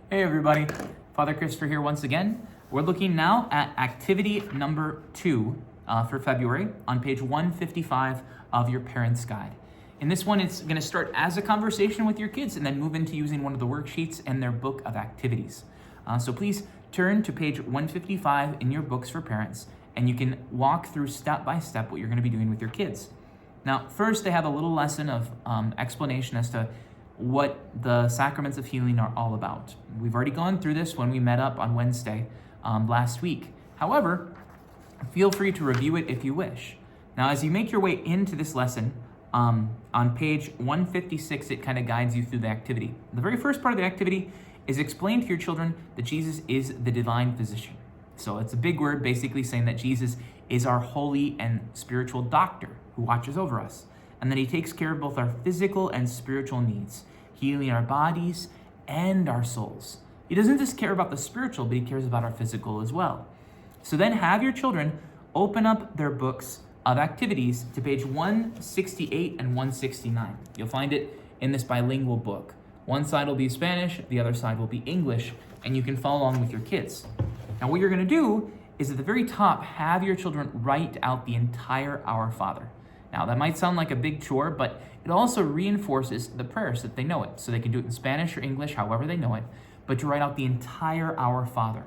Hey everybody, Father Christopher here once again. We're looking now at activity number 2 for February on page 155 of your parents' guide. In this one, it's going to start as a conversation with your kids and then move into using one of the worksheets in their book of activities. So please turn to page 155 in your books for parents, and you can walk through step by step what you're going to be doing with your kids. Now, first, they have a little lesson of explanation as to what the Sacraments of Healing are all about. We've already gone through this when we met up on Wednesday last week. However, feel free to review it if you wish. Now, as you make your way into this lesson, on page 156, it kind of guides you through the activity. The very first part of the activity is explain to your children that Jesus is the divine physician. So it's a big word basically saying that Jesus is our holy and spiritual doctor who watches over us, and that he takes care of both our physical and spiritual needs, healing our bodies and our souls. He doesn't just care about the spiritual, but he cares about our physical as well. So then have your children open up their books of activities to page 168 and 169. You'll find it in this bilingual book. One side will be Spanish, the other side will be English, and you can follow along with your kids. Now what you're going to do is at the very top, have your children write out the entire Our Father. Now, that might sound like a big chore, but it also reinforces the prayers that they know it. So they can do it in Spanish or English, however they know it, but to write out the entire Our Father.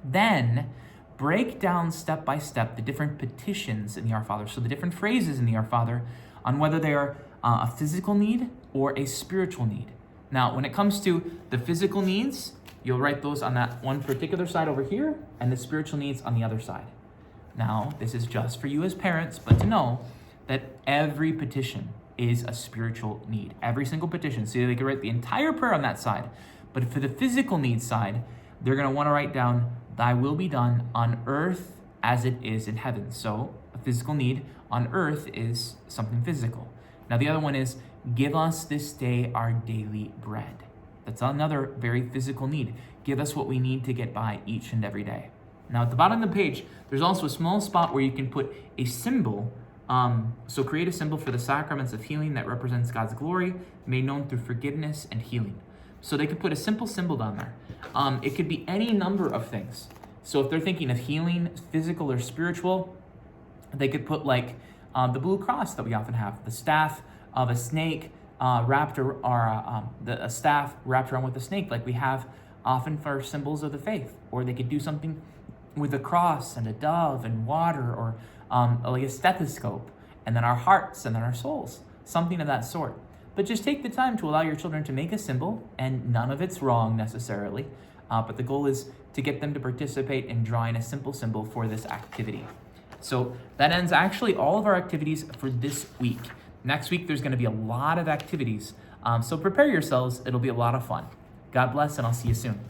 Then, break down step by step the different petitions in the Our Father, so the different phrases in the Our Father, on whether they are a physical need or a spiritual need. Now, when it comes to the physical needs, you'll write those on that one particular side over here, and the spiritual needs on the other side. Now, this is just for you as parents, but to know that every petition is a spiritual need. Every single petition. So they could write the entire prayer on that side. But for the physical needs side, they're going to want to write down, "Thy will be done on earth as it is in heaven." So a physical need on earth is something physical. Now the other one is, "Give us this day our daily bread." That's another very physical need. Give us what we need to get by each and every day. Now at the bottom of the page, there's also a small spot where you can put a symbol. So create a symbol for the Sacraments of Healing that represents God's glory, made known through forgiveness and healing. So they could put a simple symbol down there. It could be any number of things. So if they're thinking of healing, physical or spiritual, they could put like the blue cross that we often have, the staff of a snake wrapped, or a staff wrapped around with a snake, like we have often for symbols of the faith. Or they could do something with a cross and a dove and water, or like a stethoscope, and then our hearts and then our souls, something of that sort. But just take the time to allow your children to make a symbol, and none of it's wrong necessarily, but the goal is to get them to participate in drawing a simple symbol for this activity. So that ends actually all of our activities for this week. Next week, there's going to be a lot of activities, so prepare yourselves. It'll be a lot of fun. God bless, and I'll see you soon.